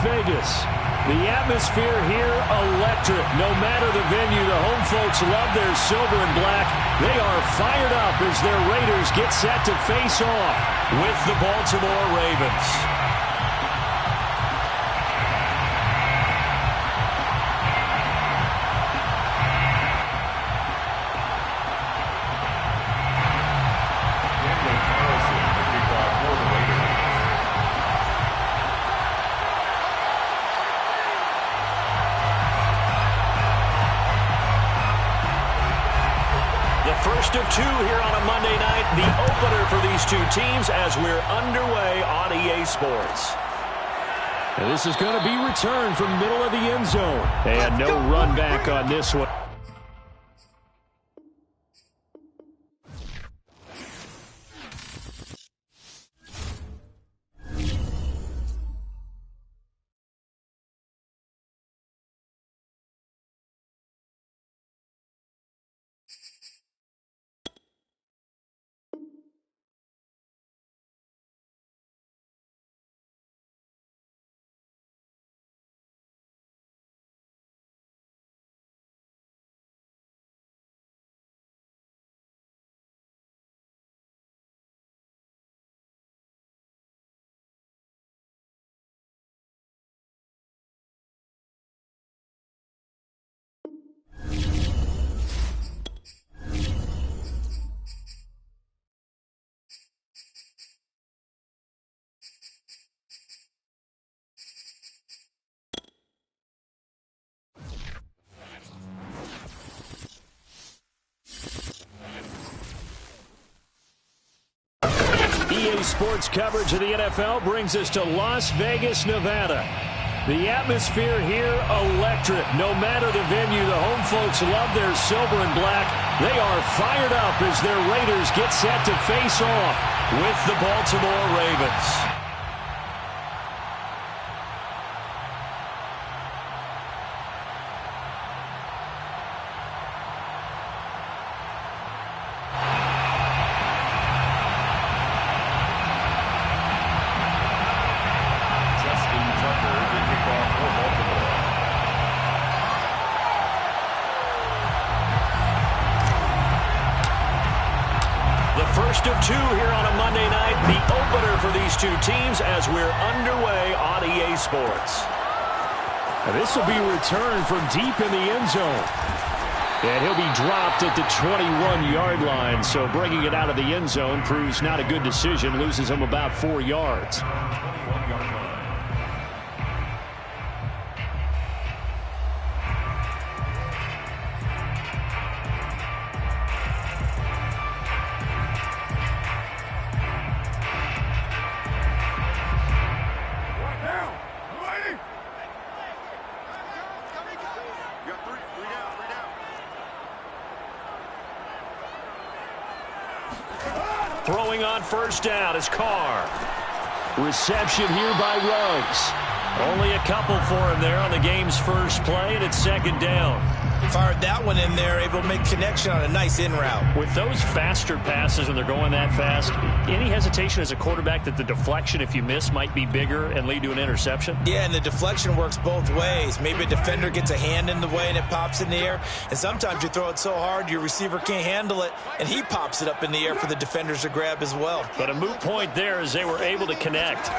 Vegas. The atmosphere here electric. No matter the venue, the home folks love their silver and black. They are fired up as their Raiders get set to face off with the Baltimore Ravens. First of two here on a Monday night, the opener for these two teams as we're underway on EA Sports. And this is going to be returned from middle of the end zone. And no run back on this one. EA Sports coverage of the NFL brings us to Las Vegas, Nevada. The atmosphere here electric. No matter the venue, the home folks love their silver and black. They are fired up as their Raiders get set to face off with the Baltimore Ravens. First of two here on a Monday night, the opener for these two teams as we're underway on EA Sports. And this will be returned from deep in the end zone. And he'll be dropped at the 21-yard line, so bringing it out of the end zone proves not a good decision, loses him about 4 yards. Throwing on first down is Carr. Reception here by Ruggs. Only a couple for him there on the game's first play, and it's second down. Fired that one in there, able to make connection on a nice in route. With those faster passes when they're going that fast, any hesitation as a quarterback that the deflection, if you miss, might be bigger and lead to an interception? Yeah, and the deflection works both ways. Maybe a defender gets a hand in the way and it pops in the air. And sometimes you throw it so hard your receiver can't handle it, and he pops it up in the air for the defenders to grab as well. But a moot point there as they were able to connect.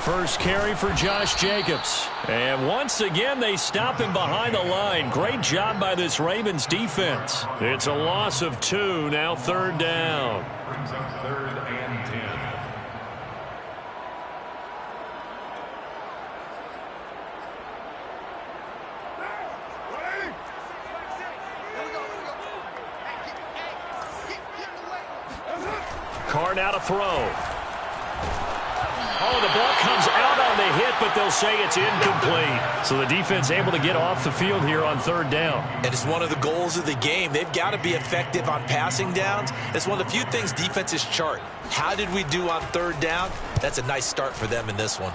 First carry for Josh Jacobs. And once again, they stop him behind the line. Great job by this Ravens defense. It's a loss of 2, now third down. Brings up 3rd and 10. Carr now to throw. Oh, the ball comes out on the hit, but they'll say it's incomplete. So the defense able to get off the field here on third down. And it's one of the goals of the game. They've got to be effective on passing downs. It's one of the few things defenses chart. How did we do on third down? That's a nice start for them in this one.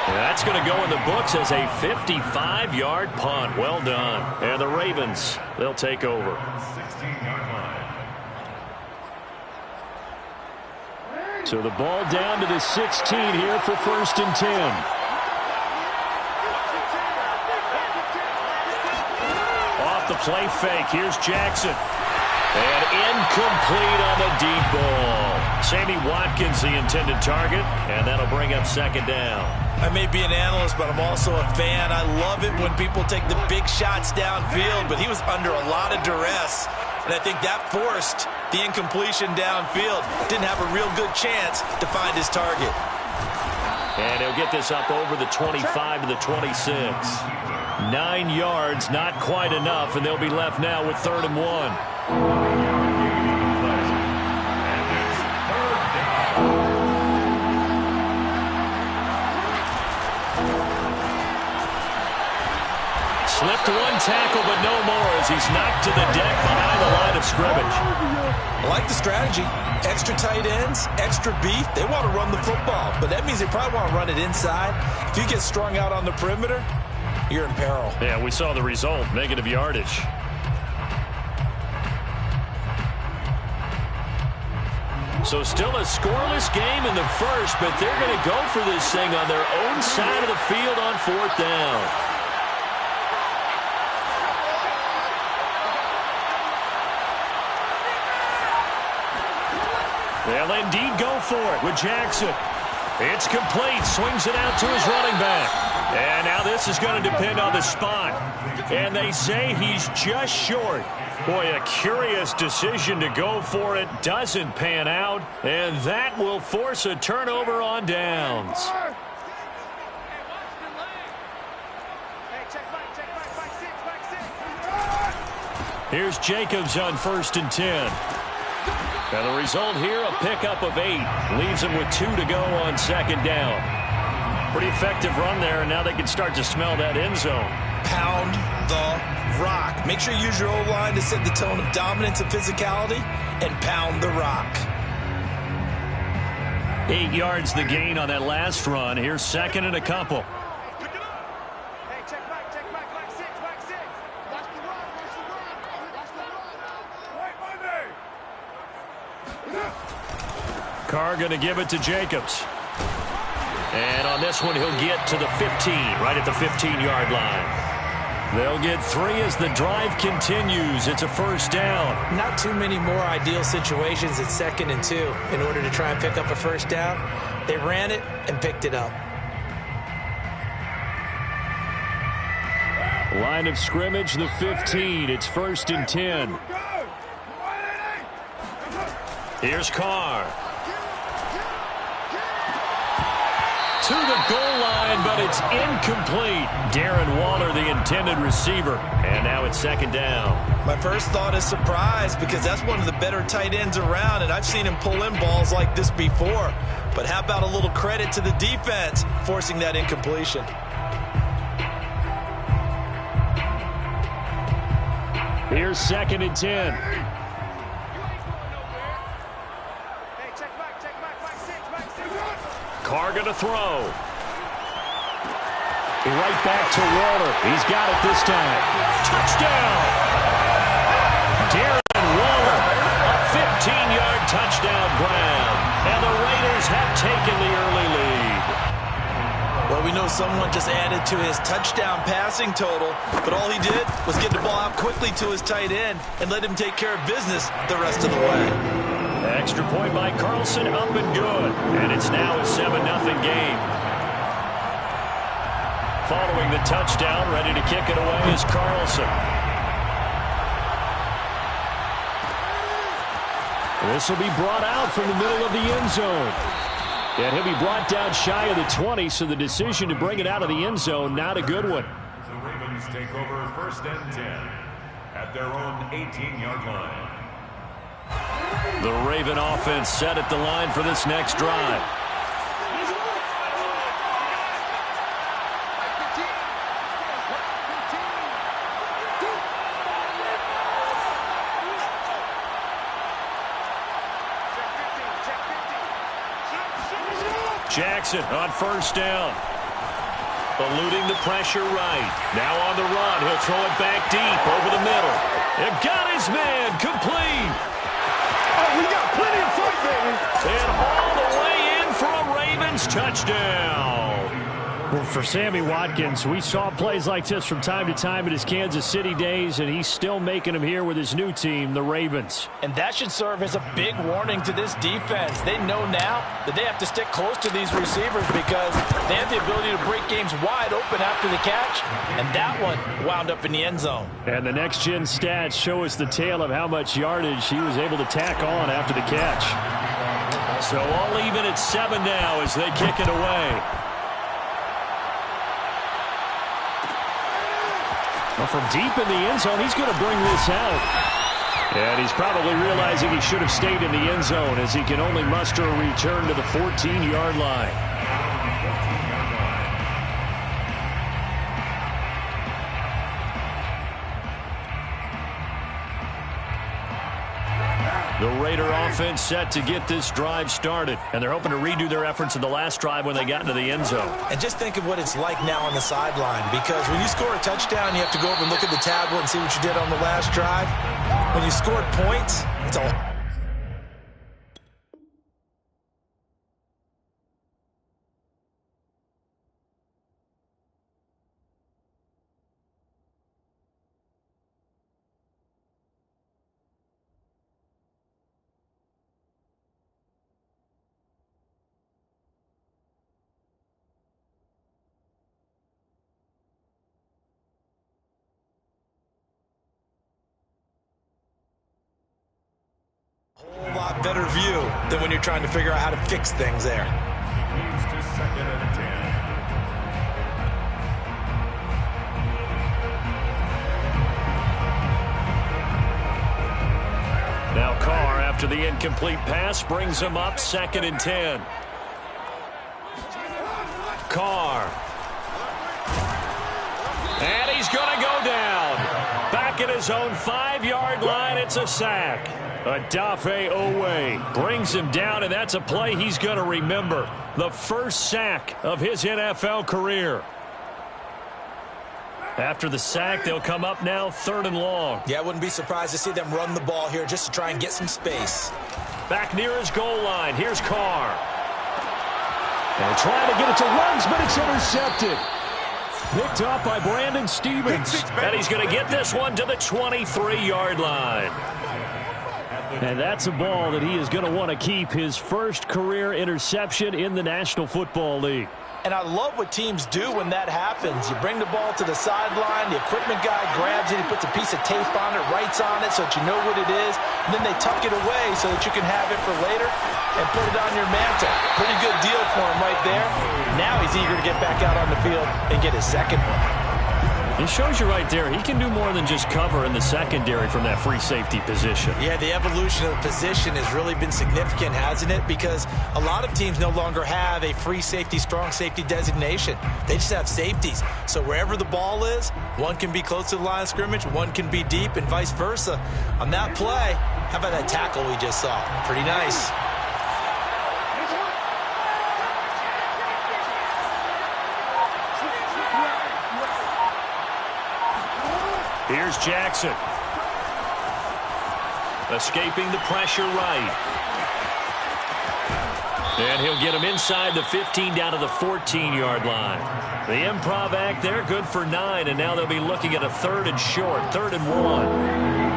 That's going to go in the books as a 55-yard punt. Well done. And the Ravens, they'll take over. 16-yard line. So the ball down to the 16 here for 1st and 10. Off the play fake. Here's Jackson. And incomplete on the deep ball. Sammy Watkins the intended target, and that'll bring up 2nd down. I may be an analyst, but I'm also a fan. I love it when people take the big shots downfield, but he was under a lot of duress, and I think that forced the incompletion downfield. Didn't have a real good chance to find his target. And he'll get this up over the 25 to the 26. 9 yards, not quite enough, and they'll be left now with 3rd and 1. Slipped one tackle, but no more as he's knocked to the deck behind the line of scrimmage. I like the strategy. Extra tight ends, extra beef. They want to run the football, but that means they probably want to run it inside. If you get strung out on the perimeter, you're in peril. Yeah, we saw the result, negative yardage. So still a scoreless game in the first, but they're going to go for this thing on their own side of the field on 4th down. They'll indeed go for it with Jackson. It's complete. Swings it out to his running back. And now this is going to depend on the spot. And they say he's just short. Boy, a curious decision to go for it. Doesn't pan out. And that will force a turnover on downs. Here's Jacobs on 1st and 10. And the result here, a pickup of 8. Leaves them with 2 to go on 2nd down. Pretty effective run there, and now they can start to smell that end zone. Pound the rock. Make sure you use your O-line to set the tone of dominance and physicality, and pound the rock. 8 yards the gain on that last run. Here's 2nd and a couple. Carr going to give it to Jacobs. And on this one, he'll get to the 15, right at the 15-yard line. They'll get 3 as the drive continues. It's a 1st down. Not too many more ideal situations at 2nd and 2 in order to try and pick up a 1st down. They ran it and picked it up. Line of scrimmage, the 15. It's 1st and 10. Here's Carr. To the goal line, but it's incomplete. Darren Waller, the intended receiver. And now it's 2nd down. My first thought is surprise, because that's one of the better tight ends around, and I've seen him pull in balls like this before. But how about a little credit to the defense forcing that incompletion? Here's 2nd and 10. Carr going to throw. Right back to Waller. He's got it this time. Touchdown! Darren Waller, a 15-yard touchdown grab. And the Raiders have taken the early lead. Well, we know someone just added to his touchdown passing total, but all he did was get the ball out quickly to his tight end and let him take care of business the rest of the way. Extra point by Carlson, up and good. And it's now a 7-0 game. Following the touchdown, ready to kick it away is Carlson. This will be brought out from the middle of the end zone. And he'll be brought down shy of the 20, so the decision to bring it out of the end zone, not a good one. The Ravens take over 1st and 10 at their own 18-yard line. The Raven offense set at the line for this next drive. Jackson on 1st down. Eluding the pressure right. Now on the run. He'll throw it back deep over the middle. They've got his man complete. Oh, we got plenty of fight, baby. And all the way touchdown. Well, for Sammy Watkins, we saw plays like this from time to time in his Kansas City days, and he's still making them here with his new team, the Ravens. And that should serve as a big warning to this defense. They know now that they have to stick close to these receivers because they have the ability to break games wide open after the catch, and that one wound up in the end zone. And the next-gen stats show us the tale of how much yardage he was able to tack on after the catch. So all even at 7 now as they kick it away. Well, from deep in the end zone, he's going to bring this out. And he's probably realizing he should have stayed in the end zone as he can only muster a return to the 14-yard line. The Raider offense set to get this drive started. And they're hoping to redo their efforts in the last drive when they got into the end zone. And just think of what it's like now on the sideline, because when you score a touchdown, you have to go over and look at the tablet and see what you did on the last drive. When you scored points, it's all... whole lot better view than when you're trying to figure out how to fix things there. Moves to 2nd and 10. Now Carr, after the incomplete pass, brings him up 2nd and 10. Carr. And he's going to go down. Back at his own 5-yard line, it's a sack. Odafe Oweh brings him down, and that's a play he's going to remember. The first sack of his NFL career. After the sack, they'll come up now 3rd and long. Yeah, I wouldn't be surprised to see them run the ball here just to try and get some space. Back near his goal line, here's Carr. And trying to get it to Ruggs, but it's intercepted. Picked up by Brandon Stephens. And he's going to get this one to the 23-yard line. And that's a ball that he is going to want to keep, his first career interception in the National Football League. And I love what teams do when that happens. You bring the ball to the sideline, the equipment guy grabs it, he puts a piece of tape on it, writes on it so that you know what it is, and then they tuck it away so that you can have it for later and put it on your mantle. Pretty good deal for him right there. Now he's eager to get back out on the field and get his second one. It shows you right there, he can do more than just cover in the secondary from that free safety position. Yeah, the evolution of the position has really been significant, hasn't it? Because a lot of teams no longer have a free safety, strong safety designation. They just have safeties. So wherever the ball is, one can be close to the line of scrimmage, one can be deep, and vice versa. On that play, how about that tackle we just saw? Pretty nice. Here's Jackson. Escaping the pressure right. And he'll get him inside the 15 down to the 14-yard line. The improv act there, good for 9, and now they'll be looking at a 3rd and short, 3rd and 1.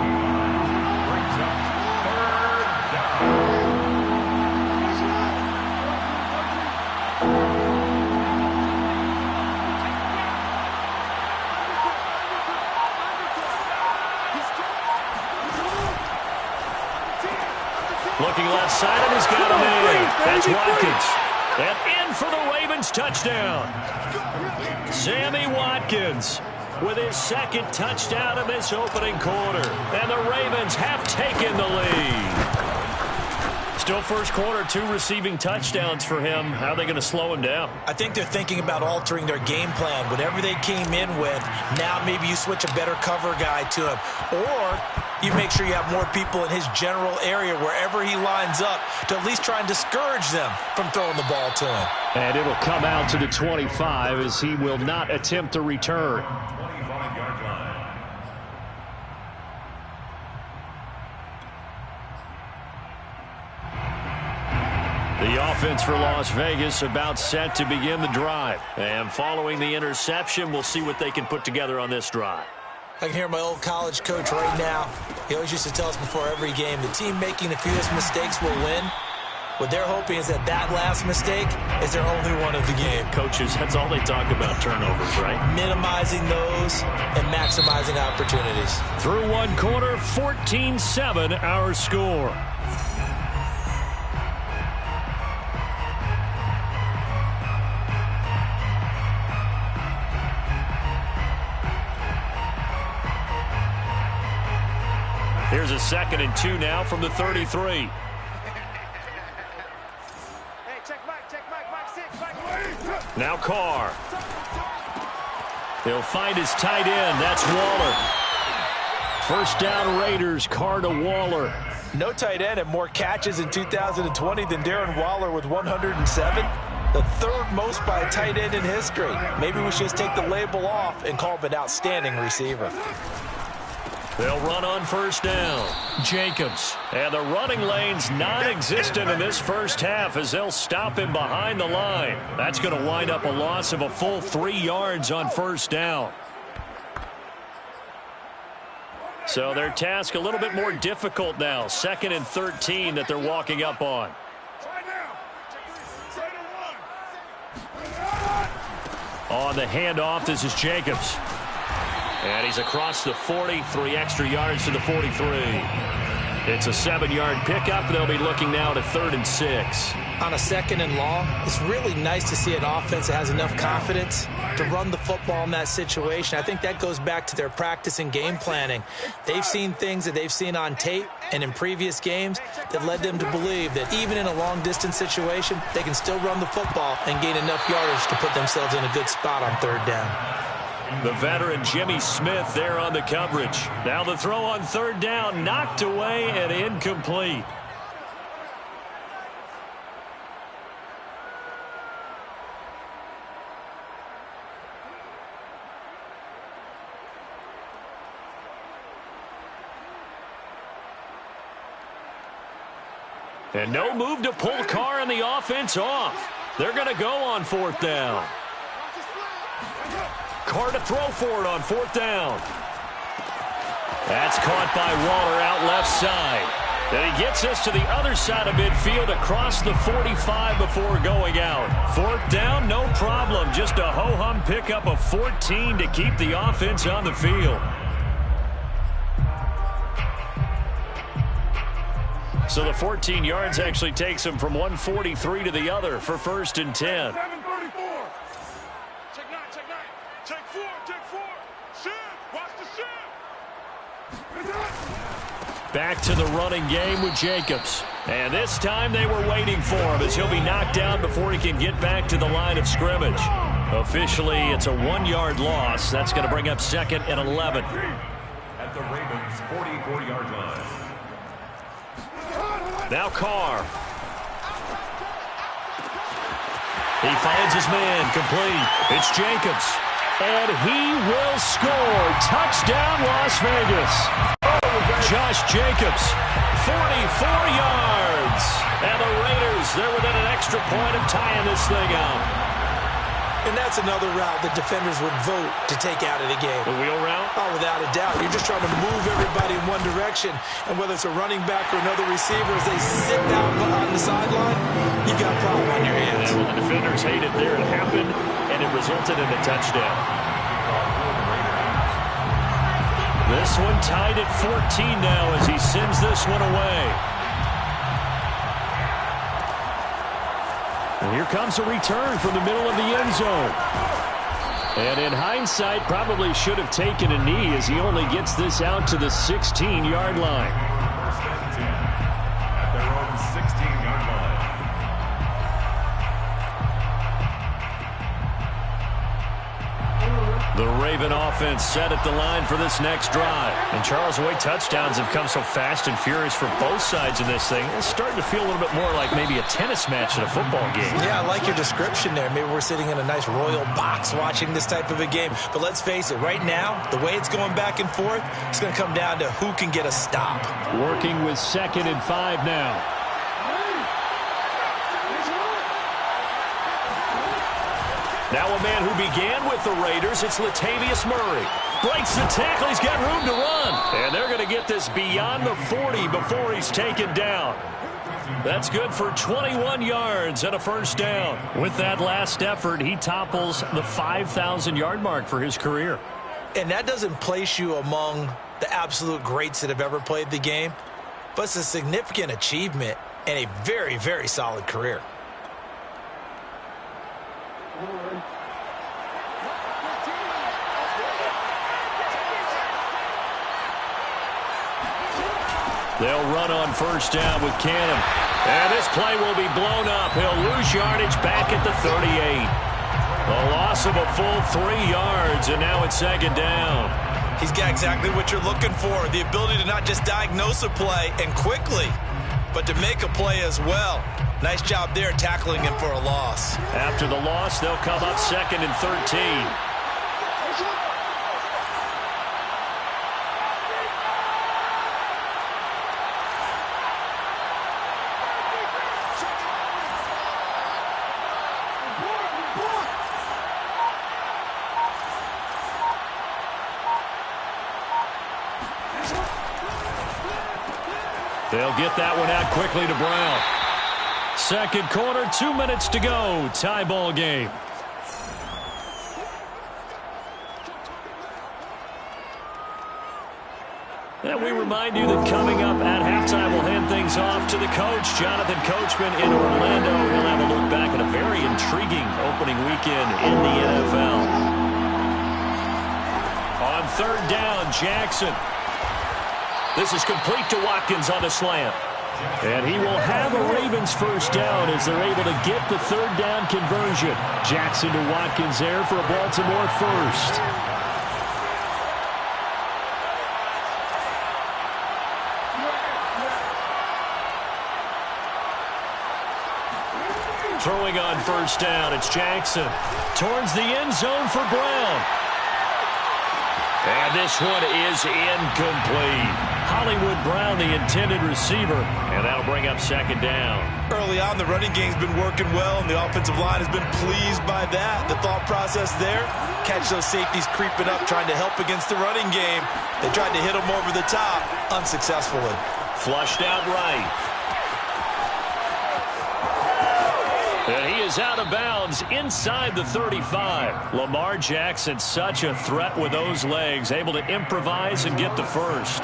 Looking left side, and he's got him in. That's Watkins. And in for the Ravens touchdown. Sammy Watkins with his 2nd touchdown of this opening quarter. And the Ravens have taken the lead. Still first quarter, 2 receiving touchdowns for him. How are they going to slow him down? I think they're thinking about altering their game plan. Whatever they came in with, now maybe you switch a better cover guy to him. Or you make sure you have more people in his general area wherever he lines up to at least try and discourage them from throwing the ball to him. And it'll come out to the 25 as he will not attempt to return. 25-yard line. The offense for Las Vegas about set to begin the drive. And following the interception, we'll see what they can put together on this drive. I can hear my old college coach right now. He always used to tell us before every game, the team making the fewest mistakes will win. What they're hoping is that last mistake is their only one of the game. Coaches, that's all they talk about, turnovers, right? Minimizing those and maximizing opportunities. Through one quarter, 14-7 our score. Here's a 2nd and 2 now from the 33. Now Carr. He'll find his tight end. That's Waller. First down Raiders. Carr to Waller. No tight end had more catches in 2020 than Darren Waller with 107. The 3rd most by a tight end in history. Maybe we should just take the label off and call him an outstanding receiver. They'll run on first down. Jacobs. And the running lane's non-existent in this first half as they'll stop him behind the line. That's going to wind up a loss of a full 3 yards on first down. So their task a little bit more difficult now. 2nd and 13 that they're walking up on. On the handoff, this is Jacobs. And he's across the 40, 3 extra yards to the 43. It's a 7-yard pickup. They'll be looking now to 3rd and 6. On a 2nd and long, it's really nice to see an offense that has enough confidence to run the football in that situation. I think that goes back to their practice and game planning. They've seen things that they've seen on tape and in previous games that led them to believe that even in a long-distance situation, they can still run the football and gain enough yardage to put themselves in a good spot on 3rd down. The veteran Jimmy Smith there on the coverage. Now the throw on 3rd down, knocked away and incomplete. And no move to pull Carr and the offense off. They're going to go on 4th down. Carr to throw for it on 4th down. That's caught by Waller out left side. And he gets us to the other side of midfield across the 45 before going out. 4th down, no problem. Just a ho-hum pickup of 14 to keep the offense on the field. So the 14 yards actually takes him from 143 to the other for 1st and 10. Back to the running game with Jacobs. And this time they were waiting for him as he'll be knocked down before he can get back to the line of scrimmage. Officially, it's a 1-yard loss. That's going to bring up 2nd and 11. At the Ravens' 44-yard line. Now Carr. He finds his man, complete. It's Jacobs. And he will score. Touchdown, Las Vegas. Josh Jacobs, 44 yards. And the Raiders, they're within an extra point of tying this thing out. And that's another route that defenders would vote to take out of the game. The wheel route? Oh, without a doubt. You're just trying to move everybody in one direction. And whether it's a running back or another receiver, as they sit down on the sideline, you've got a problem on your hands. And well, the defenders hate it there. It happened, and it resulted in a touchdown. This one tied at 14 now as he sends this one away. And here comes a return from the middle of the end zone. And in hindsight, probably should have taken a knee as he only gets this out to the 16-yard line. First and 10 at their own 16-yard line. The Raven offense set at the line for this next drive. And Charles, the way touchdowns have come so fast and furious for both sides of this thing, it's starting to feel a little bit more like maybe a tennis match in a football game. Yeah, I like your description there. Maybe we're sitting in a nice royal box watching this type of a game. But let's face it, right now, the way it's going back and forth, it's going to come down to who can get a stop. Working with 2nd and 5 now. Now a man who began with the Raiders, it's Latavius Murray. Breaks the tackle, he's got room to run. And they're going to get this beyond the 40 before he's taken down. That's good for 21 yards and a first down. With that last effort, he topples the 5,000-yard mark for his career. And that doesn't place you among the absolute greats that have ever played the game, but it's a significant achievement and a very, very solid career. They'll run on first down with Cannon. And this play will be blown up. He'll lose yardage back at the 38. A loss of a full 3 yards, and now it's second down. He's got exactly what you're looking for, the ability to not just diagnose a play and quickly, but to make a play as well. Nice job there tackling him for a loss. After the loss, they'll come up 2nd and 13. They'll get that one out quickly to Brown. Second quarter, 2 minutes to go. Tie ball game. And we remind you that coming up at halftime, we'll hand things off to the coach, Jonathan Coachman in Orlando. He'll have a look back at a very intriguing opening weekend in the NFL. On third down, Jackson. This is complete to Watkins on the slant. And he will have a Ravens first down as they're able to get the third down conversion. Jackson to Watkins there for a Baltimore first. Throwing on first down, it's Jackson. Towards the end zone for Brown. And this one is incomplete. Hollywood Brown, the intended receiver, and that'll bring up second down. Early on, the running game's been working well, and the offensive line has been pleased by that. The thought process there, catch those safeties creeping up, trying to help against the running game. They tried to hit them over the top, unsuccessfully. Flushed out right. And he is out of bounds inside the 35. Lamar Jackson, such a threat with those legs, able to improvise and get the first.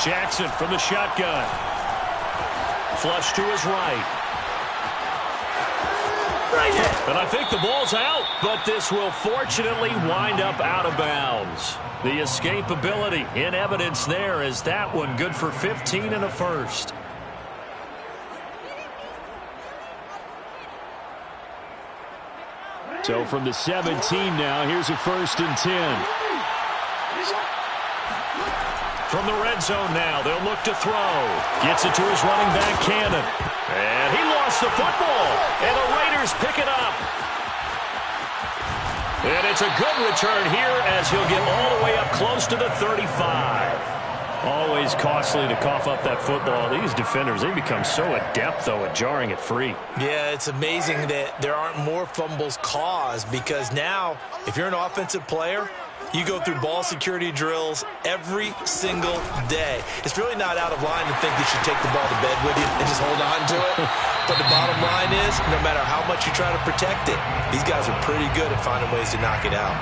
Jackson from the shotgun. Flush to his right. And I think the ball's out, but this will fortunately wind up out of bounds. The escapability in evidence there is that one good for 15 and a first. So from the 17 now, here's a 1st and 10. From the red zone now, they'll look to throw. Gets it to his running back, Cannon. And he lost the football. And the Raiders pick it up. And it's a good return here as he'll get all the way up close to the 35. Always costly to cough up that football. These defenders, they become so adept, though, at jarring it free. Yeah, it's amazing that there aren't more fumbles caused because now, if you're an offensive player, you go through ball security drills every single day. It's really not out of line to think that you take the ball to bed with you and just hold on to it. But the bottom line is, no matter how much you try to protect it, these guys are pretty good at finding ways to knock it out.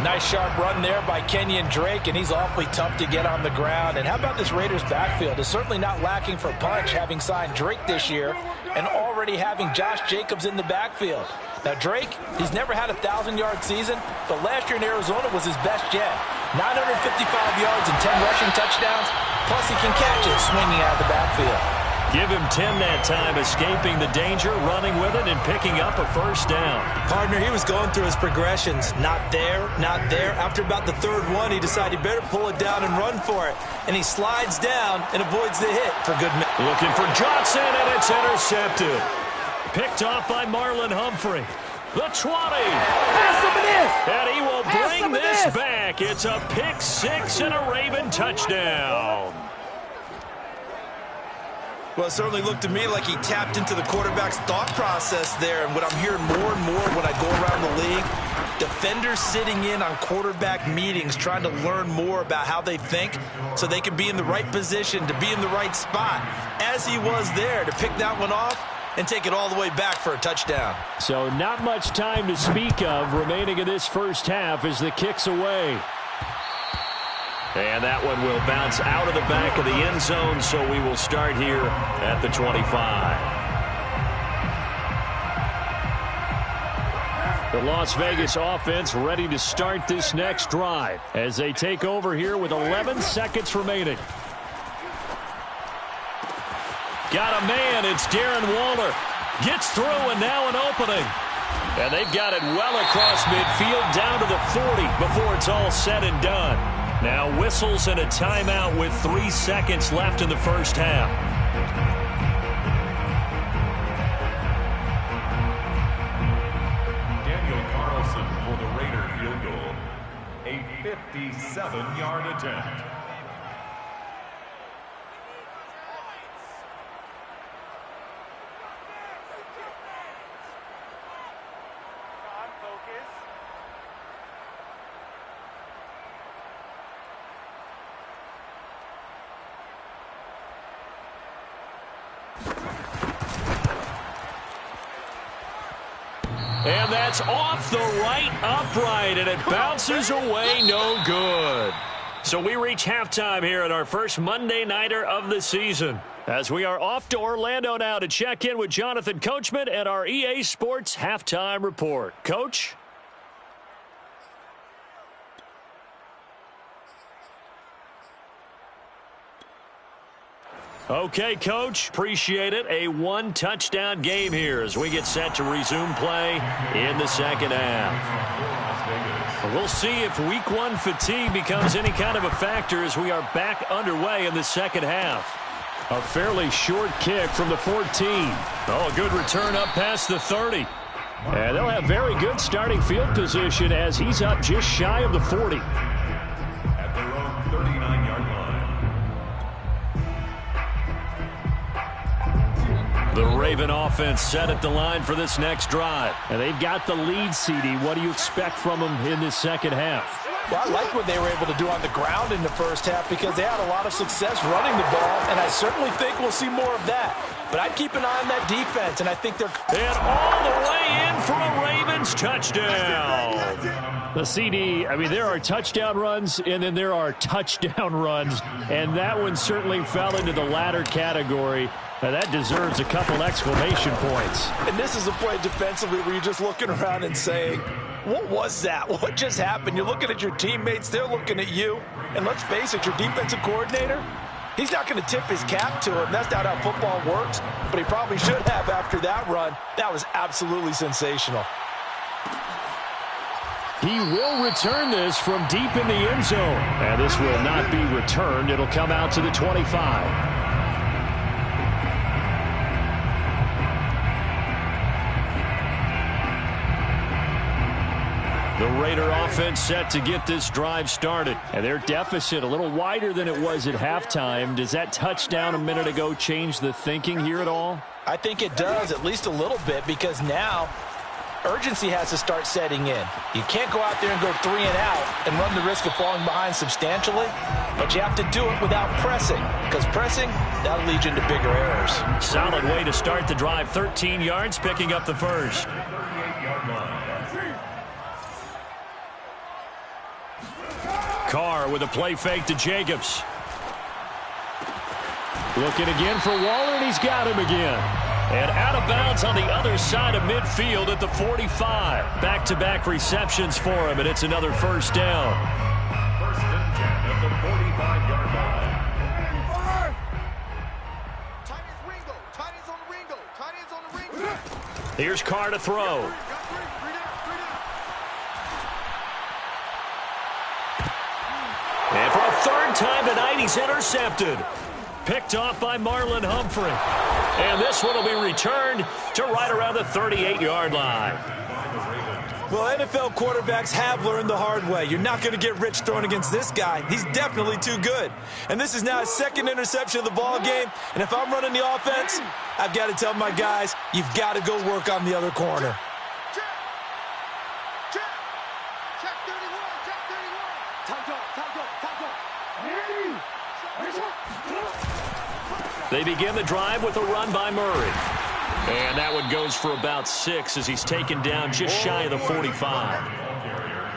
Nice sharp run there by Kenyon Drake, and he's awfully tough to get on the ground. And how about this Raiders backfield? It's certainly not lacking for punch, having signed Drake this year and already having Josh Jacobs in the backfield. Now, Drake, he's never had a 1,000-yard season, but last year in Arizona was his best yet. 955 yards and 10 rushing touchdowns, plus he can catch it swinging out of the backfield. Give him 10 that time, escaping the danger, running with it, and picking up a first down. Partner, he was going through his progressions. Not there, not there. After about the third one, he decided he better pull it down and run for it. And he slides down and avoids the hit for good measure. Looking for Johnson, and it's intercepted. Picked off by Marlon Humphrey. the 20. Pass him this. And he will bring this back. It's a pick six and a Raven touchdown. Well, it certainly looked to me like he tapped into the quarterback's thought process there. And what I'm hearing more and more when I go around the league, defenders sitting in on quarterback meetings trying to learn more about how they think so they can be in the right position, to be in the right spot, as he was there to pick that one off and take it all the way back for a touchdown. So not much time to speak of remaining in this first half as the kick's away. And that one will bounce out of the back of the end zone, so we will start here at the 25. The Las Vegas offense ready to start this next drive as they take over here with 11 seconds remaining. Got a man. It's Darren Waller. Gets through and now an opening. And they've got it well across midfield down to the 40 before it's all said and done. Now whistles and a timeout with 3 seconds left in the first half. Daniel Carlson for the Raider field goal. A 57-yard attempt. And that's off the right upright, and it bounces away, no good. So we reach halftime here at our first Monday Nighter of the season, as we are off to Orlando now to check in with Jonathan Coachman and our EA Sports Halftime Report. Coach? Okay, Coach, appreciate it. A one-touchdown game here as we get set to resume play in the second half. We'll see if week one fatigue becomes any kind of a factor as we are back underway in the second half. A fairly short kick from the 14. Oh, a good return up past the 30. And they'll have very good starting field position as he's up just shy of the 40. At their own 39-yard line. The Raven offense set at the line for this next drive. And they've got the lead, CD. What do you expect from them in this second half? Well, I like what they were able to do on the ground in the first half because they had a lot of success running the ball, and I certainly think we'll see more of that. But I'd keep an eye on that defense, and I think they're... And all the way in for a Ravens touchdown. The CD, I mean, there are touchdown runs, and then there are touchdown runs, and that one certainly fell into the latter category. Now, that deserves a couple exclamation points. And this is a play defensively where you're just looking around and saying, what was that? What just happened? You're looking at your teammates. They're looking at you. And let's face it, your defensive coordinator, he's not going to tip his cap to him. That's not how football works. But he probably should have after that run. That was absolutely sensational. He will return this from deep in the end zone. And this will not be returned. It'll come out to the 25. The Raider offense set to get this drive started. And their deficit a little wider than it was at halftime. Does that touchdown a minute ago change the thinking here at all? I think it does, at least a little bit, because now urgency has to start setting in. You can't go out there and go 3 and out and run the risk of falling behind substantially, but you have to do it without pressing, because pressing, that'll lead you into bigger errors. Solid way to start the drive. 13 yards, picking up the first. Carr with a play fake to Jacobs. Looking again for Waller, and he's got him again. And out of bounds on the other side of midfield at the 45. Back-to-back receptions for him, and it's another first down. First and 10 at the 45-yard line. Tight ends on the Ringo. Here's Carr to throw. And for a third time tonight, he's intercepted. Picked off by Marlon Humphrey. And this one will be returned to right around the 38-yard line. Well, NFL quarterbacks have learned the hard way. You're not going to get rich throwing against this guy. He's definitely too good. And this is now his second interception of the ball game. And if I'm running the offense, I've got to tell my guys, you've got to go work on the other corner. Check 31, check 31. They begin the drive with a run by Murray. And that one goes for about 6 as he's taken down just shy of the 45.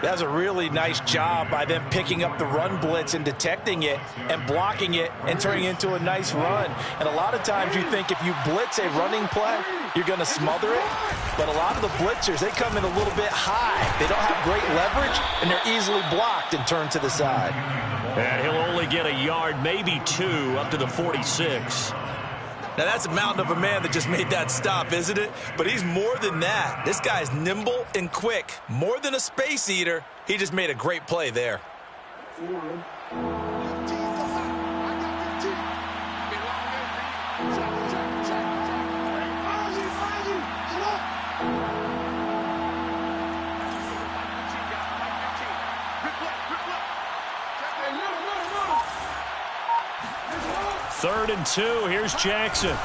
That's a really nice job by them picking up the run blitz and detecting it and blocking it and turning it into a nice run. And a lot of times you think if you blitz a running play, you're going to smother it. But a lot of the blitzers, they come in a little bit high. They don't have great leverage, and they're easily blocked and turned to the side. And he'll only get a yard, maybe 2, up to the 46. Now, that's a mountain of a man that just made that stop, isn't it? But he's more than that. This guy's nimble and quick. More than a space eater. He just made a great play there. Third and 2. Here's Jackson.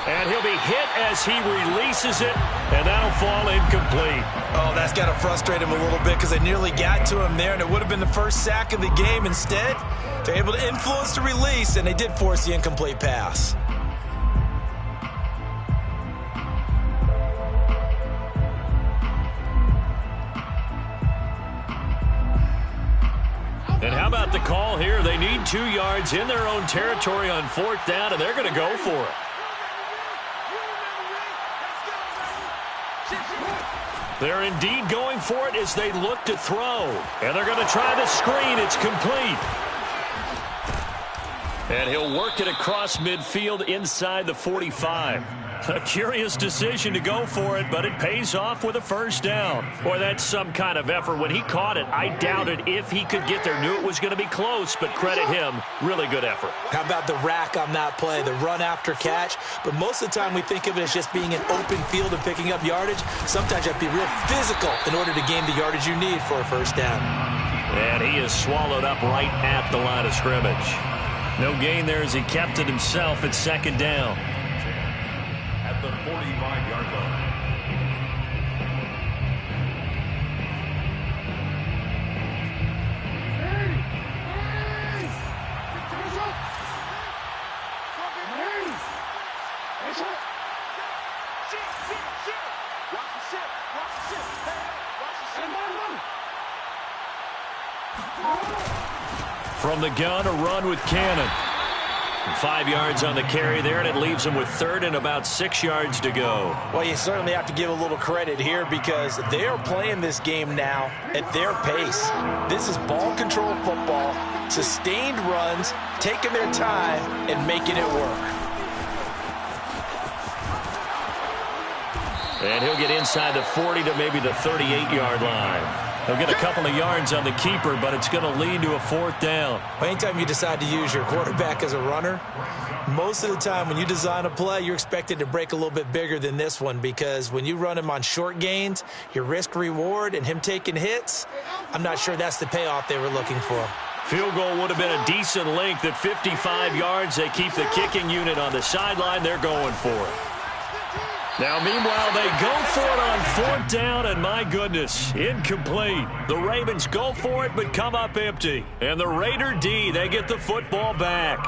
And he'll be hit as he releases it, and that'll fall incomplete. Oh, that's got to frustrate him a little bit because they nearly got to him there, and it would have been the first sack of the game. Instead, they're able to influence the release, and they did force the incomplete pass. And how about the call here? They need 2 yards in their own territory on 4th down, and they're going to go for it. They're indeed going for it as they look to throw. And they're going to try the screen. It's complete. And he'll work it across midfield inside the 45. A curious decision to go for it, but it pays off with a first down. Boy, that's some kind of effort. When he caught it, I doubted if he could get there. Knew it was going to be close, but credit him. Really good effort. How about the rack on that play, the run after catch? But most of the time we think of it as just being an open field and picking up yardage. Sometimes you have to be real physical in order to gain the yardage you need for a first down. And he is swallowed up right at the line of scrimmage. No gain there as he kept it himself at 2nd down. At the 45-yard line. From the gun, a run with Cannon. 5 yards on the carry there, and it leaves him with 3rd and about 6 yards to go. Well, you certainly have to give a little credit here because they are playing this game now at their pace. This is ball control football, sustained runs, taking their time, and making it work. And he'll get inside the 40 to maybe the 38-yard line. He'll get a couple of yards on the keeper, but it's going to lead to a 4th down. Well, anytime you decide to use your quarterback as a runner, most of the time when you design a play, you're expected to break a little bit bigger than this one because when you run him on short gains, your risk-reward and him taking hits, I'm not sure that's the payoff they were looking for. Field goal would have been a decent length at 55 yards. They keep the kicking unit on the sideline. They're going for it. Now, meanwhile, they go for it on 4th down, and my goodness, incomplete. The Ravens go for it, but come up empty. And the Raider D, they get the football back.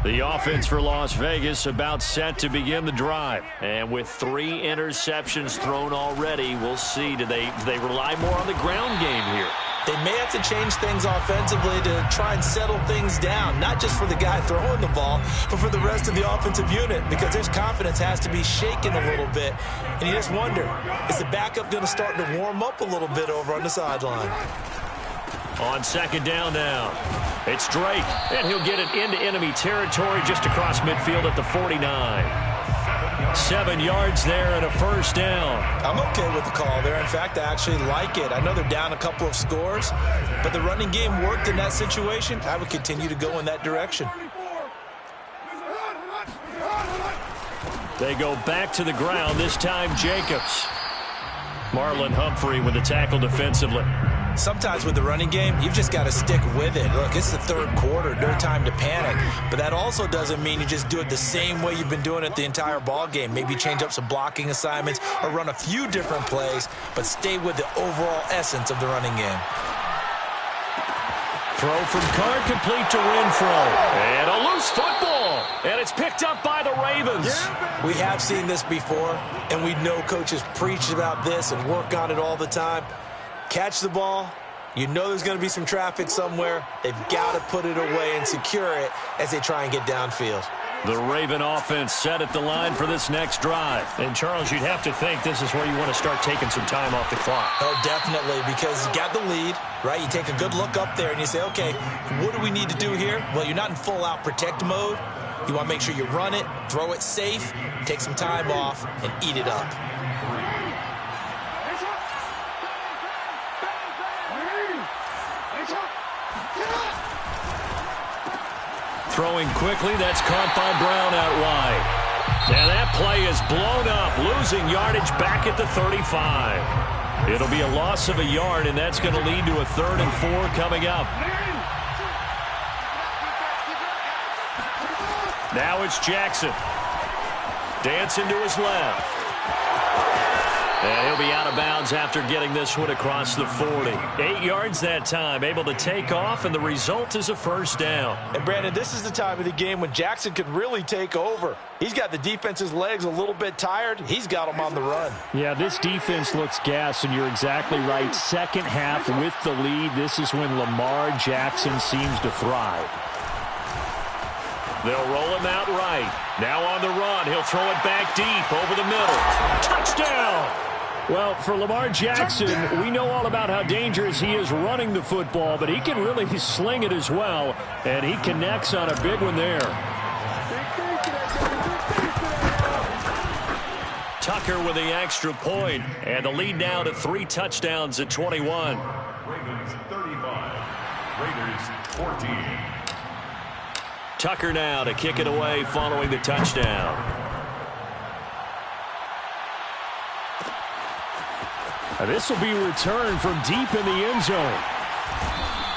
The offense for Las Vegas about set to begin the drive. And with 3 interceptions thrown already, we'll see. Do they rely more on the ground game here? They may have to change things offensively to try and settle things down, not just for the guy throwing the ball, but for the rest of the offensive unit, because their confidence has to be shaken a little bit. And you just wonder, is the backup going to start to warm up a little bit over on the sideline? On 2nd down now, it's Drake, and he'll get it into enemy territory just across midfield at the 49. 7 yards there and a first down. I'm okay with the call there. In fact, I actually like it. I know they're down a couple of scores, but the running game worked in that situation. I would continue to go in that direction. They go back to the ground, this time Jacobs. Marlon Humphrey with the tackle defensively. Sometimes with the running game, you've just got to stick with it. Look, it's the third quarter, no time to panic. But that also doesn't mean you just do it the same way you've been doing it the entire ball game. Maybe change up some blocking assignments or run a few different plays, but stay with the overall essence of the running game. Throw from Carr complete to Renfro. And a loose football. And it's picked up by the Ravens. We have seen this before, and we know coaches preach about this and work on it all the time. Catch the ball. You know there's going to be some traffic somewhere. They've got to put it away and secure it as they try and get downfield. The Raven offense set at the line for this next drive. And, Charles, you'd have to think this is where you want to start taking some time off the clock. Oh, definitely, because you got the lead, right? You take a good look up there and you say, okay, what do we need to do here? Well, you're not in full-out protect mode. You want to make sure you run it, throw it safe, take some time off, and eat it up. Throwing quickly, that's caught by Brown out wide. And that play is blown up, losing yardage back at the 35. It'll be a loss of a yard, and that's going to lead to a 3rd and 4 coming up. Now it's Jackson. Dancing to his left. And he'll be out of bounds after getting this one across the 40. 8 yards that time, able to take off, and the result is a first down. And, Brandon, this is the time of the game when Jackson could really take over. He's got the defense's legs a little bit tired. He's got them on the run. Yeah, this defense looks gassed, and you're exactly right. Second half with the lead, this is when Lamar Jackson seems to thrive. They'll roll him out right. Now on the run, he'll throw it back deep over the middle. Touchdown! Well, for Lamar Jackson, we know all about how dangerous he is running the football, but he can really sling it as well, and he connects on a big one there. Tucker with the extra point, and the lead now to 3 touchdowns at 21. Ravens 35, Raiders 14. Tucker now to kick it away following the touchdown. This will be returned from deep in the end zone.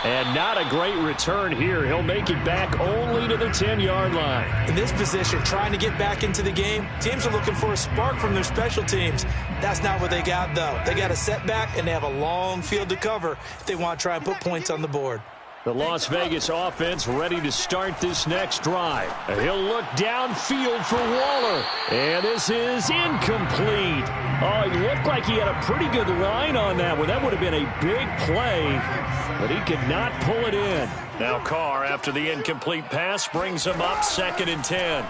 And not a great return here. He'll make it back only to the 10-yard line. In this position, trying to get back into the game, teams are looking for a spark from their special teams. That's not what they got, though. They got a setback, and they have a long field to cover if they want to try and put points on the board. The Las Vegas offense ready to start this next drive. And he'll look downfield for Waller. And this is incomplete. Oh, it looked like he had a pretty good line on that one. That would have been a big play, but he could not pull it in. Now Carr, after the incomplete pass, brings him up 2nd and 10.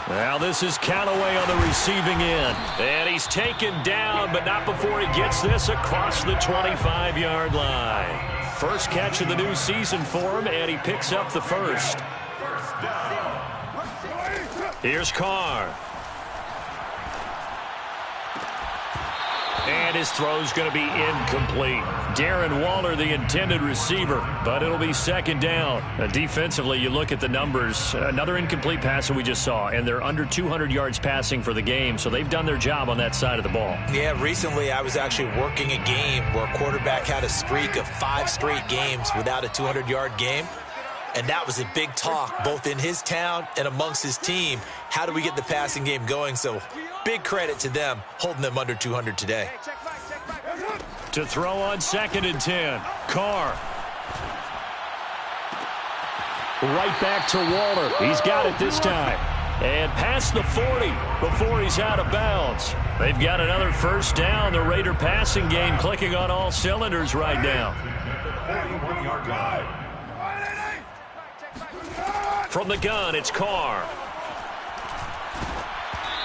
Now this is Callaway on the receiving end. And he's taken down, but not before he gets this across the 25-yard line. First catch of the new season for him, and he picks up the first. Here's Carr. And his throw's going to be incomplete. Darren Waller, the intended receiver, but it'll be 2nd down. Defensively, you look at the numbers. Another incomplete pass that we just saw, and they're under 200 yards passing for the game, so they've done their job on that side of the ball. Yeah, recently I was actually working a game where a quarterback had a streak of 5 straight games without a 200-yard game. And that was a big talk, both in his town and amongst his team. How do we get the passing game going? So big credit to them, holding them under 200 today. To throw on 2nd and 10, Carr. Right back to Waller. He's got it this time. And past the 40 before he's out of bounds. They've got another first down. The Raider passing game clicking on all cylinders right now. 41-yard line. From the gun, it's Carr.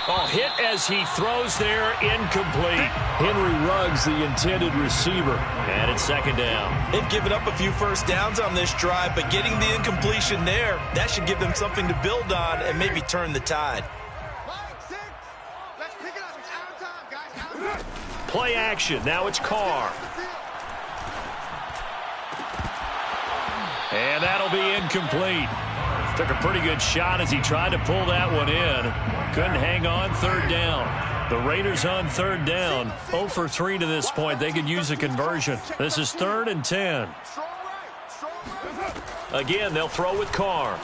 Oh, hit as he throws there, incomplete. Henry Ruggs, the intended receiver. And it's 2nd down. They've given up a few first downs on this drive, but getting the incompletion there, that should give them something to build on and maybe turn the tide. Let's pick it up. It's out of time, guys. Play action. Now it's Carr. And that'll be incomplete. Took a pretty good shot as he tried to pull that one in. Couldn't hang on third down. The Raiders on third down. 0 for 3 to this point. They could use a conversion. This is 3rd and 10. Again, they'll throw with Carr.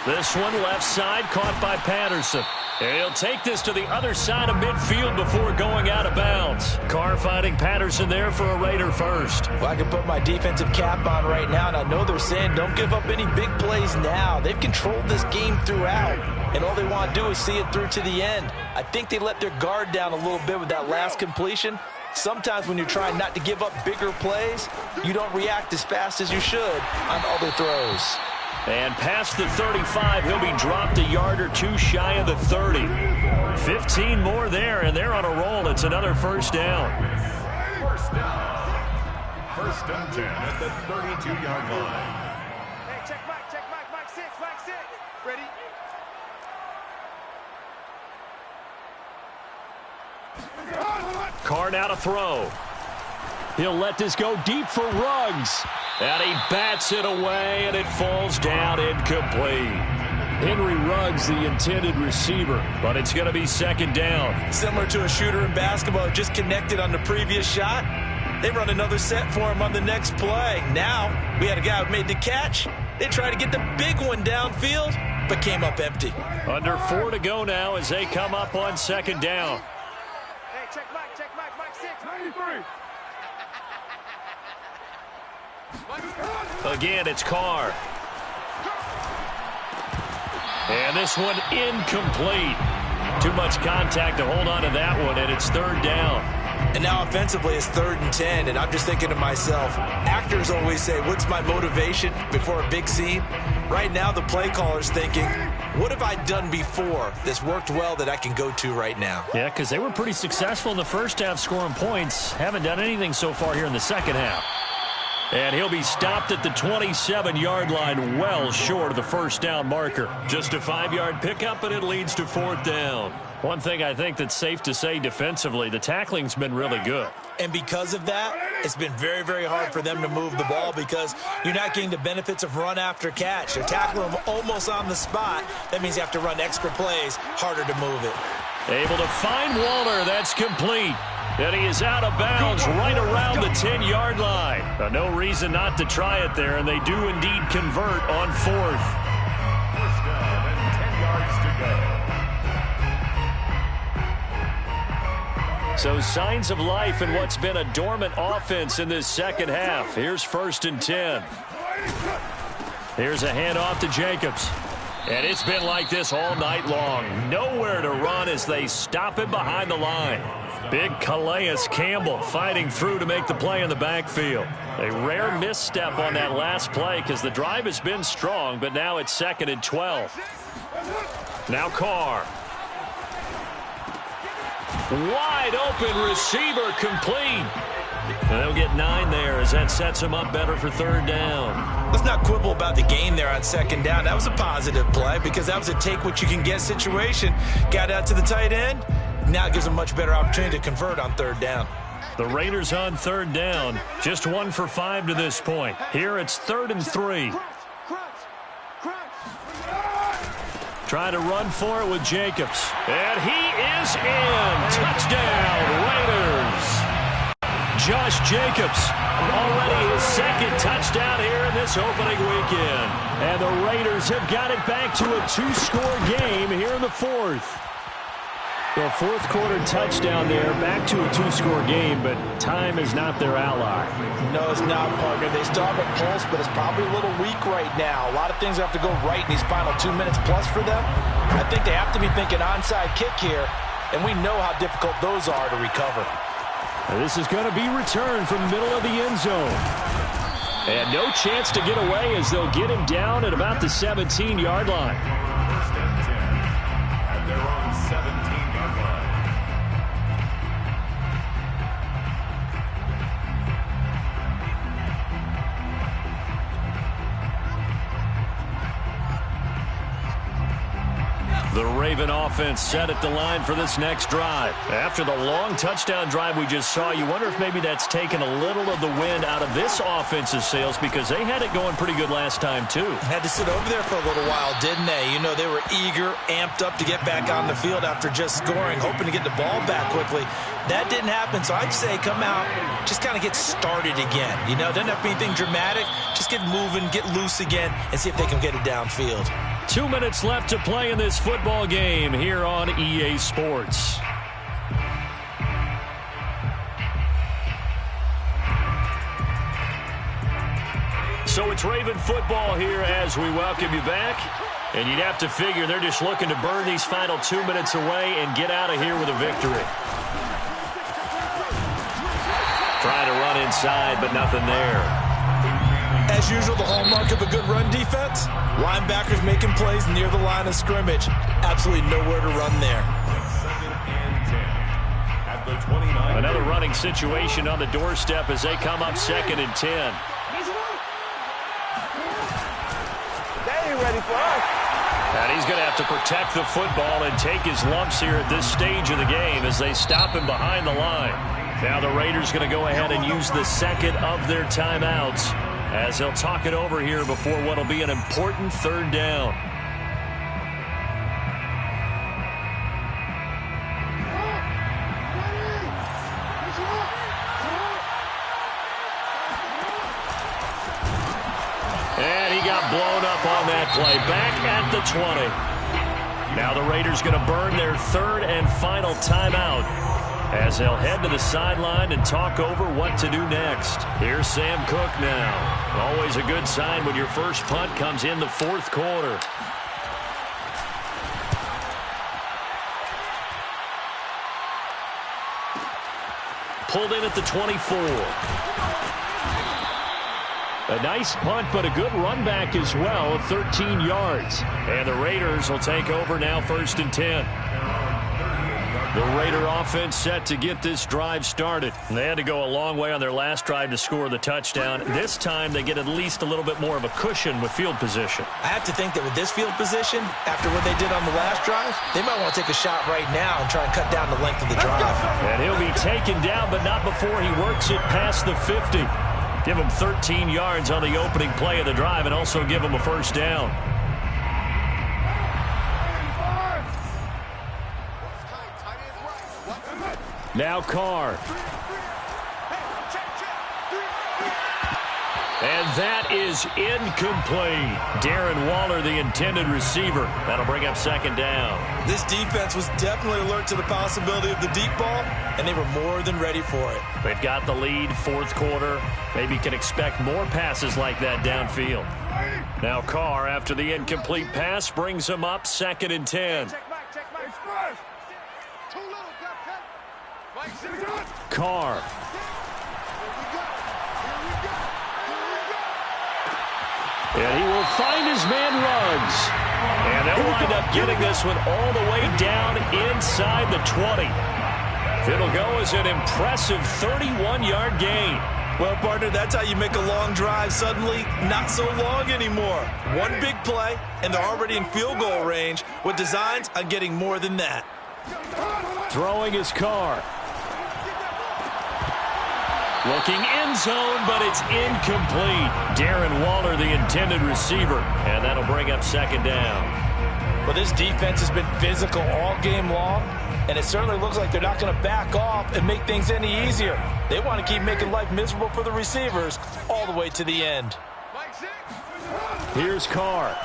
This one left side caught by Patterson. And he'll take this to the other side of midfield before going out of bounds. Carr finding Patterson there for a Raider first. Well, I can put my defensive cap on right now, and I know they're saying don't give up any big plays now. They've controlled this game throughout, and all they want to do is see it through to the end. I think they let their guard down a little bit with that last completion. Sometimes when you're trying not to give up bigger plays, you don't react as fast as you should on other throws. And past the 35, he'll be dropped a yard or two shy of the 30. 15 more there, and they're on a roll. It's another first down. First down. 1st and 10 at the 32-yard line. Hey, check Mike 6, ready? Carr now to throw. He'll let this go deep for Ruggs. And he bats it away, and it falls down incomplete. Henry Ruggs, the intended receiver, but it's going to be 2nd down. Similar to a shooter in basketball, just connected on the previous shot. They run another set for him on the next play. Now, we had a guy who made the catch. They tried to get the big one downfield, but came up empty. Under 4 to go now as they come up on 2nd down. Hey, check Mike 6. 93. Again, it's Carr. And this one incomplete. Too much contact to hold on to that one, and it's 3rd down. And now offensively, it's 3rd and 10, and I'm just thinking to myself, actors always say, what's my motivation before a big scene? Right now, the play caller's thinking, what have I done before that's worked well that I can go to right now? Yeah, because they were pretty successful in the first half scoring points. Haven't done anything so far here in the second half. And he'll be stopped at the 27-yard line, well short of the first down marker. Just a 5-yard pickup, and it leads to 4th down. One thing I think that's safe to say defensively, the tackling's been really good. And because of that, it's been very, very hard for them to move the ball because you're not getting the benefits of run after catch. They're tackling them almost on the spot. That means you have to run extra plays, harder to move it. Able to find Waller. That's complete. And he is out of bounds right around the 10-yard line. No reason not to try it there, and they do indeed convert on 4th. First down and 10 yards to go. So signs of life in what's been a dormant offense in this second half. Here's 1st and 10. Here's a handoff to Jacobs. And it's been like this all night long. Nowhere to run as they stop him behind the line. Big Calais Campbell fighting through to make the play in the backfield. A rare misstep on that last play because the drive has been strong, but now it's 2nd and 12. Now Carr. Wide open receiver complete. And they'll get 9 there as that sets them up better for 3rd down. Let's not quibble about the gain there on 2nd down. That was a positive play because that was a take-what-you-can-get situation. Got out to the tight end. Now it gives them a much better opportunity to convert on 3rd down. The Raiders on 3rd down. Just 1 for 5 to this point. Here it's 3rd and 3. Trying to run for it with Jacobs. And he is in. Touchdown, Raiders. Josh Jacobs, already his 2nd touchdown here in this opening weekend. And the Raiders have got it back to a 2-score game here in the 4th. The 4th quarter touchdown there, back to a 2-score game, but time is not their ally. No, it's not, partner. They still have a pulse, but it's probably a little weak right now. A lot of things have to go right in these final 2 minutes plus for them. I think they have to be thinking onside kick here, and we know how difficult those are to recover. And this is going to be returned from the middle of the end zone. And no chance to get away as they'll get him down at about the 17-yard line. 1st and 10 at their own 17-yard line. The Raven offense set at the line for this next drive. After the long touchdown drive we just saw, you wonder if maybe that's taken a little of the wind out of this offense's sails because they had it going pretty good last time too. Had to sit over there for a little while, didn't they? You know, they were eager, amped up to get back on the field after just scoring, hoping to get the ball back quickly. That didn't happen, so I'd say come out, just kind of get started again. You know, doesn't have to be anything dramatic. Just get moving, get loose again, and see if they can get it downfield. 2 minutes left to play in this football game here on EA Sports. So it's Raven football here as we welcome you back. And you'd have to figure they're just looking to burn these final 2 minutes away and get out of here with a victory. Trying to run inside, but nothing there. As usual, the hallmark of a good run defense, linebackers making plays near the line of scrimmage. Absolutely nowhere to run there. Another running situation on the doorstep as they come up 2nd and 10. They ain't ready for us. And he's going to have to protect the football and take his lumps here at this stage of the game as they stop him behind the line. Now the Raiders going to go ahead and use the second of their timeouts as they'll talk it over here before what will be an important 3rd down. And he got blown up on that play. Back at the 20. Now the Raiders going to burn their 3rd and final timeout as they'll head to the sideline and talk over what to do next. Here's Sam Cook now. Always a good sign when your first punt comes in the 4th quarter. Pulled in at the 24. A nice punt, but a good run back as well, 13 yards. And the Raiders will take over now 1st and 10. The Raider offense set to get this drive started. They had to go a long way on their last drive to score the touchdown. This time they get at least a little bit more of a cushion with field position. I have to think that with this field position, after what they did on the last drive, they might want to take a shot right now and try and cut down the length of the drive. And he'll be taken down, but not before he works it past the 50. Give him 13 yards on the opening play of the drive and also give him a 1st down. Now Carr. And that is incomplete. Darren Waller, the intended receiver. That'll bring up 2nd down. This defense was definitely alert to the possibility of the deep ball, and they were more than ready for it. They've got the lead, 4th quarter. Maybe can expect more passes like that downfield. Now Carr, after the incomplete pass, brings him up 2nd and 10. Carr. And he will find his man Ruggs. And they'll wind up getting this one all the way down inside the 20. It'll go as an impressive 31-yard gain. Well, partner, that's how you make a long drive suddenly not so long anymore. One big play, and they're already in field goal range with designs on getting more than that. Throwing his Carr. Looking end zone, but it's incomplete. Darren Waller, the intended receiver, and that'll bring up 2nd down. Well, this defense has been physical all game long, and it certainly looks like they're not going to back off and make things any easier. They want to keep making life miserable for the receivers all the way to the end. Here's Carr.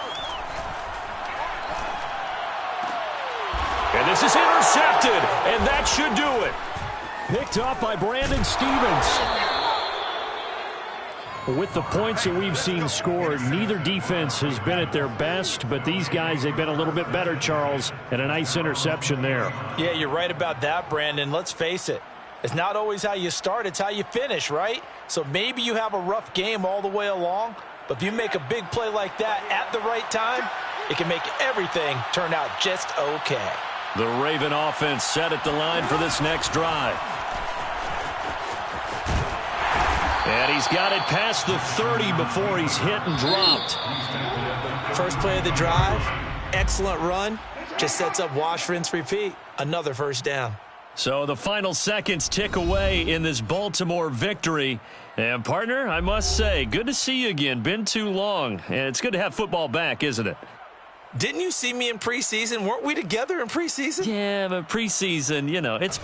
And this is intercepted, and that should do it. Picked up by Brandon Stephens. With the points that we've seen scored, neither defense has been at their best, but these guys, they've been a little bit better, Charles, and a nice interception there. Yeah, you're right about that, Brandon. Let's face it. It's not always how you start, it's how you finish, right? So maybe you have a rough game all the way along, but if you make a big play like that at the right time, it can make everything turn out just okay. The Raven offense set at the line for this next drive. And he's got it past the 30 before he's hit and dropped. First play of the drive, excellent run. Just sets up wash, rinse, repeat. Another first down. So the final seconds tick away in this Baltimore victory. And, partner, I must say, good to see you again. Been too long. And it's good to have football back, isn't it? Didn't you see me in preseason? Weren't we together in preseason? Yeah, but preseason, it's